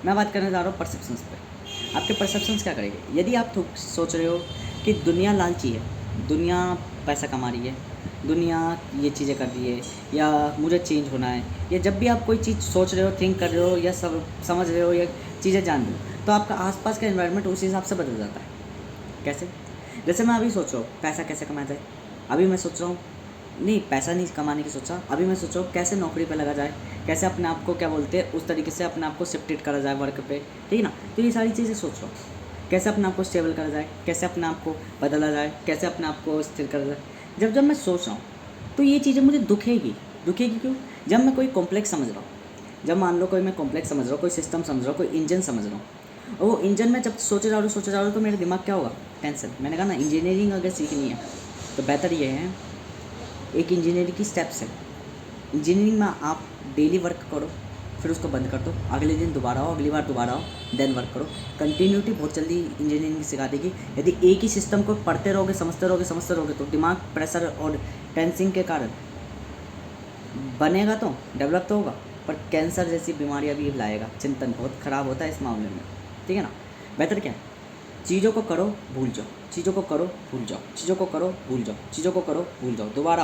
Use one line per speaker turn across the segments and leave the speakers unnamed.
मैं बात करने जा रहा हूँ परसेप्शंस पे। आपके परसेप्शंस क्या करेंगे? यदि आप सोच रहे हो कि दुनिया लालची है, दुनिया पैसा कमा रही है, दुनिया ये चीज़ें कर रही है, या मुझे चेंज होना है, या जब भी आप कोई चीज़ सोच रहे हो, थिंक कर रहे हो, या समझ रहे हो, या चीज़ें जान रहे हो, तो आपका आसपास का एनवायरनमेंट उसी हिसाब से बदल जाता है। कैसे? जैसे मैं अभी सोच रहा हूँ पैसा कैसे कमाया जाए, अभी मैं सोच रहा हूँ नहीं, पैसा नहीं कमाने की सोचा, अभी मैं सोच रहा हूँ कैसे नौकरी पे लगा जाए, कैसे अपने आप को क्या बोलते हैं उस तरीके से अपने आप को शिफ्टेड करा जाए वर्क पे, ठीक है ना। तो ये सारी चीज़ें सोच रहा हूँ, कैसे अपने आप को स्टेबल करा जाए, कैसे अपने आप को बदला जाए, कैसे अपने आप को स्थिर करा जाए। जब जब मैं सोच रहा हूँ तो ये चीज़ें मुझे दुखेगी क्यों? जब मैं कोई कॉम्प्लेक्स समझ रहा हूँ, जब मान लो कोई मैं कॉम्प्लेक्स समझ रहा हूँ, कोई सिस्टम समझ रहा हूँ, कोई इंजन समझ रहा हूँ, और वो इंजन में जब सोचे जा रहा हूँ तो मेरे दिमाग क्या होगा? टेंशन। मैंने कहा ना, इंजीनियरिंग अगर सीखनी है तो बेहतर ये है, एक इंजीनियरिंग की स्टेप्स है। इंजीनियरिंग में आप डेली वर्क करो, फिर उसको बंद कर दो, अगले दिन दोबारा आओ, अगली बार दोबारा आओ, देन वर्क करो। कंटिन्यूटी बहुत जल्दी इंजीनियरिंग सिखा देगी। यदि एक ही सिस्टम को पढ़ते रहोगे, समझते रहोगे तो दिमाग प्रेशर और टेंसिंग के कारण बनेगा तो डेवलप तो होगा, पर कैंसर जैसी बीमारियां भी लाएगा। चिंतन बहुत ख़राब होता है इस मामले में, ठीक है ना। बेहतर क्या है, चीज़ों को करो भूल जाओ, चीज़ों को करो भूल जाओ, चीज़ों को करो भूल जाओ, चीज़ों को करो भूल जाओ, दोबारा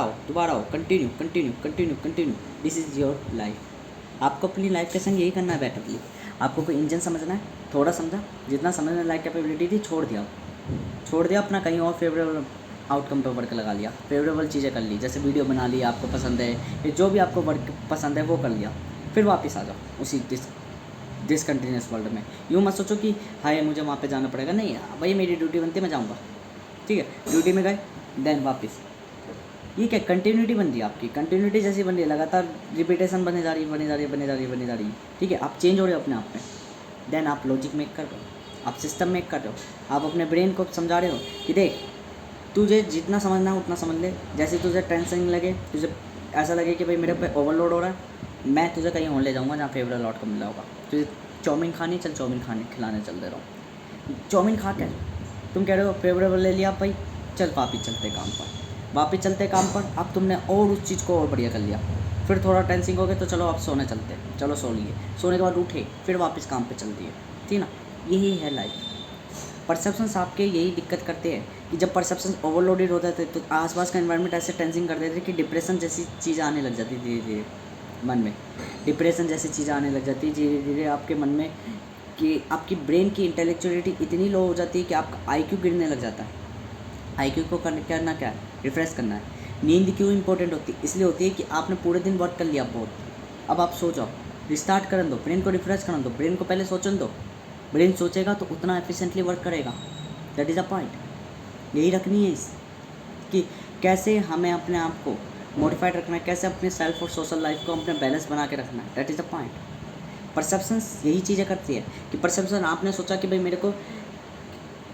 आओ, continue. This is your life. आपको अपनी लाइफ के संग यही करना है बेटरली। आपको कोई इंजन समझना है, थोड़ा समझा, जितना समझने लायक कैपेबिलिटी थी छोड़ दिया अपना, कहीं और फेवरेबल आउटकम पे वर्क लगा लिया, फेवरेबल चीज़ें कर ली, जैसे वीडियो बना ली आपको पसंद है, या जो भी आपको वर्क पसंद है वो कर लिया, फिर वापस आ जाओ उसी डिसकंटिन्यूस वर्ल्ड में। यूँ मत सोचो कि हाय मुझे वहाँ पे जाना पड़ेगा, नहीं भाई मेरी ड्यूटी बनती है, मैं जाऊँगा, ठीक है। ड्यूटी में गए, देन वापस, ये क्या कंटिन्यूटी बन रही है आपकी, कंटिन्यूटी जैसी बन रही है, लगातार रिपीटेशन बने जा रही है, ठीक है। आप चेंज हो रहे हो अपने आप में, देन आप लॉजिक मेक कर रहे हो, आप सिस्टम मेक कर रहे हो, आप अपने ब्रेन को समझा रहे हो कि देख तुझे जितना समझना है उतना समझ ले। जैसे तुझे टेंशन लगे, तुझे ऐसा लगे कि भाई मेरे पे ओवरलोड हो रहा है, मैं तुझे कहीं और ले जाऊँगा जहाँ फेवरेबल आउटकम मिला होगा। तुझे चाउमीन खानी, चल चाउमीन खिलाने चल दे रहा हूँ। चाउमीन खा के तुम कह रहे हो फेवरेबल ले लिया भाई, चल वापिस चलते काम पर। अब तुमने और उस चीज़ को और बढ़िया कर लिया, फिर थोड़ा टेंसिंग हो गया तो चलो अब सोने चलते, चलो सो लिए, सोने के बाद उठे, फिर वापस काम पे चल दिए, ठीक ना। यही है लाइफ। परसेप्शंस आपके यही दिक्कत करते हैं कि जब परसेप्शन ओवरलोडेड होता है तो आसपास का एनवायरनमेंट ऐसे टेंसिंग कर देते हैं कि डिप्रेशन जैसी चीज़ आने लग जाती है धीरे धीरे मन में। डिप्रेशन जैसी चीज़ें आने लग जाती है धीरे धीरे आपके मन में, कि आपकी ब्रेन की इंटेलेक्चुअलिटी इतनी लो हो जाती है कि आपका आईक्यू गिरने लग जाता है। आईक्यू को करना क्या है? रिफ्रेश करना है। नींद क्यों इंपॉर्टेंट होती है? इसलिए होती है कि आपने पूरे दिन वर्क कर लिया बहुत, अब आप सो जाओ, रिस्टार्ट करन दो, ब्रेन को रिफ्रेश करन दो, ब्रेन को पहले सोचने दो। ब्रेन सोचेगा तो उतना एफिशिएंटली वर्क करेगा। That is a point. यही रखनी है इस कि कैसे हमें अपने आप को मॉडिफाइड रखना है, कैसे अपने सेल्फ और सोशल लाइफ को अपने बैलेंस बना के रखना है। That is the point. Perceptions यही चीज़ें करती है कि परसेप्शन आपने सोचा कि भाई मेरे को,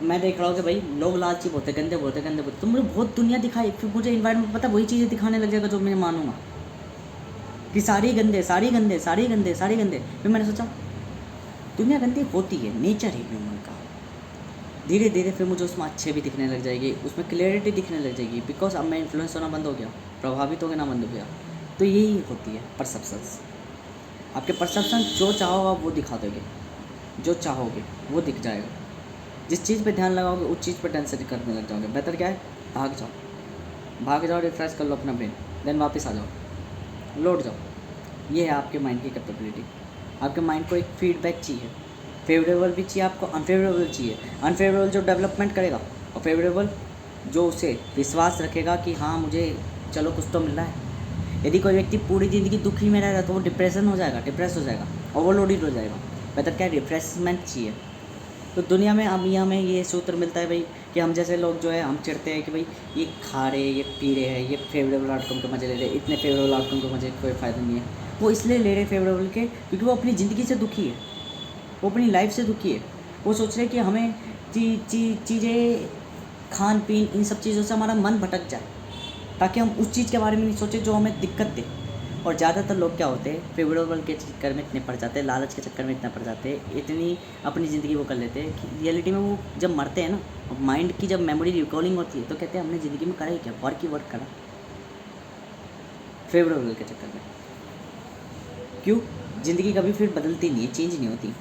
मैं देख रहा हूँ कि भाई लोग लालची बोलते, गंदे बोलते, तो मुझे बहुत दुनिया दिखाई, फिर मुझे इन्वायरमेंट पता वही चीज़ें दिखाने लग जाएगा जो मैं मानूंगा कि सारी गंदे। फिर मैंने सोचा दुनिया गंदी होती है, नेचर है ह्यूमन का। धीरे धीरे फिर मुझे उसमें अच्छे भी दिखने लग जाएगी, उसमें क्लियरिटी दिखने लग जाएगी, बिकॉज अब मैं इन्फ्लुएंस होना बंद हो गया, प्रभावित होना बंद हो गया। तो यही होती है परसेप्शंस। आपके परसेप्शन जो चाहोगे आप वो दिखा दोगे, जो चाहोगे वो दिख जाएगा। जिस चीज़ पे ध्यान लगाओगे उस चीज़ पे टेंशन करने लग जाओगे। बेहतर क्या है, भाग जाओ, रिफ्रेश कर लो अपना ब्रेन, देन वापस आ जाओ, लौट जाओ। ये है आपके माइंड की कैपेबिलिटी। आपके माइंड को एक फीडबैक चाहिए, फेवरेबल भी चाहिए आपको, अनफेवरेबल चाहिए। अनफेवरेबल जो डेवलपमेंट करेगा, और फेवरेबल जो उसे विश्वास रखेगा कि हाँ मुझे चलो कुछ तो मिल रहा है। यदि कोई व्यक्ति पूरी ज़िंदगी दुखी में रह रहा है तो वो डिप्रेस हो जाएगा, ओवरलोडेड हो जाएगा। बेहतर क्या है, रिफ्रेशमेंट चाहिए। तो दुनिया में अब हमें ये सूत्र मिलता है भाई कि हम जैसे लोग जो है हम चिढ़ते हैं कि भाई ये खा रहे, ये पी रहे हैं, ये फेवरेबल आउटकम के मज़े ले रहे, इतने फेवरेबल आउटकम के मज़े कोई फ़ायदा नहीं है। वो इसलिए ले रहे फेवरेबल के क्योंकि वो अपनी ज़िंदगी से दुखी है, वो अपनी लाइफ से दुखी है। वो सोच रहे कि हमें चीज़ें, खान पीन, इन सब चीज़ों से हमारा मन भटक जाए, ताकि हम उस चीज़ के बारे में नहीं सोचें जो हमें दिक्कत दे। और ज़्यादातर लोग क्या होते हैं, फेवरेबल के चक्कर में इतने पड़ जाते हैं, लालच के चक्कर में इतना पड़ जाते हैं, इतनी अपनी ज़िंदगी वो कर लेते हैं कि रियलिटी में वो जब मरते हैं ना, माइंड की जब मेमोरी रिकॉलिंग होती है तो कहते हैं हमने ज़िंदगी में करा ही क्या, वर्क करा फेवरेबल के चक्कर में। क्यों? ज़िंदगी कभी फिर बदलती नहीं है, चेंज नहीं होती।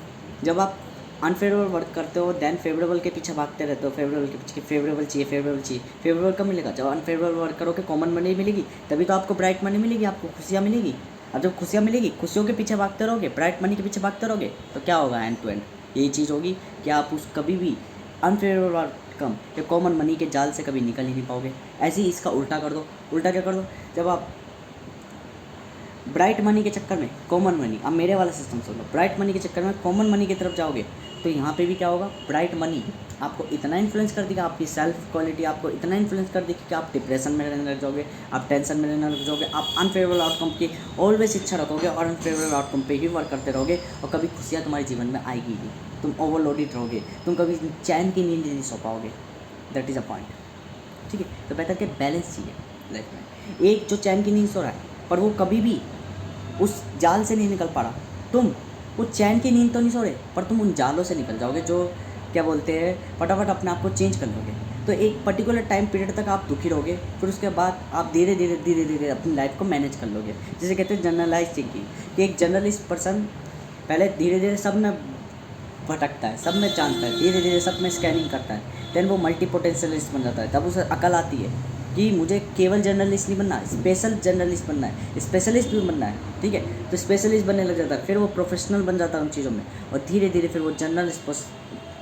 जब आप अनफेवरेबल वर्क करते हो देन फेवरेबल के पीछे भागते रहते हो, फेवरेबल के पीछे, फेवरेबल चाहिए, फेवरेबल चाहिए, फेवरेबल कब मिलेगा? जब अनफेवरेबल वर्क करोगे कॉमन मनी मिलेगी, तभी तो आपको ब्राइट मनी मिलेगी, आपको खुशियाँ मिलेगी। अब जब खुशियाँ मिलेगी, खुशियों के पीछे भागते रहोगे, ब्राइट मनी के पीछे भागते रहोगे, तो क्या होगा? एंड टू एंड यही चीज़ होगी कि आप उस कभी भी अनफेवरेबल आउटकम या कॉमन मनी के जाल से कभी निकल ही नहीं पाओगे। ऐसे ही इसका उल्टा कर दो। उल्टा क्या कर दो? जब आप ब्राइट मनी के चक्कर में कॉमन मनी, अब मेरे वाला सिस्टम सुन लो, ब्राइट मनी के चक्कर में कॉमन मनी की तरफ जाओगे तो यहाँ पे भी क्या होगा? ब्राइट मनी आपको इतना इन्फ्लुएंस कर देगा, आपकी सेल्फ क्वालिटी आपको इतना इन्फ्लुएंस कर देगी कि आप डिप्रेशन में रहने लग जाओगे, आप टेंशन में रहने लग जाओगे, आप अनफेवरेबल आउटकम की ऑलवेज इच्छा रखोगे और अनफेवरेबल आउटकम पे ही वर्क करते रहोगे और कभी खुशियाँ तुम्हारे जीवन में आएगी ही नहीं। तुम ओवरलोडेड रहोगे, तुम कभी चैन की नींद नहीं सो पाओगे। That is a point. ठीक है, तो बेहतर के बैलेंस चाहिए लाइफ में। एक जो चैन की नींद सो रहा है पर वो कभी भी उस जाल से नहीं निकल पा रहा, तुम वो चैन की नींद तो नहीं सो रहे पर तुम उन जालों से निकल जाओगे, जो क्या बोलते हैं, फटाफट अपने आप को चेंज कर लोगे। तो एक पर्टिकुलर टाइम पीरियड तक आप दुखी रहोगे, फिर उसके बाद आप धीरे धीरे धीरे धीरे अपनी लाइफ को मैनेज कर लोगे। जैसे कहते हैं जनरलाइज थिंकिंग, कि एक जर्नलिस्ट पर्सन पहले धीरे धीरे सब में भटकता है, सब में जानता है, धीरे धीरे सब में स्कैनिंग करता है, देन वो मल्टी पोटेंशियलिस्ट बन जाता है। तब उसे अकल आती है कि मुझे केवल जर्नलिस्ट नहीं बनना, स्पेशल जर्नलिस्ट बनना है, स्पेशलिस्ट भी बनना है। ठीक है, तो स्पेशलिस्ट बनने लग जाता है, फिर वो प्रोफेशनल बन जाता है उन चीज़ों में, और धीरे धीरे फिर वो जर्नलिस्ट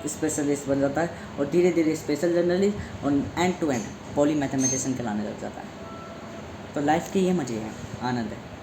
स्पेशलिस्ट बन जाता है, और धीरे धीरे स्पेशल जर्नलिस्ट, और end to end poly mathematician कहलाने लग जाता है। तो लाइफ के ये मज़े हैं, आनंद है।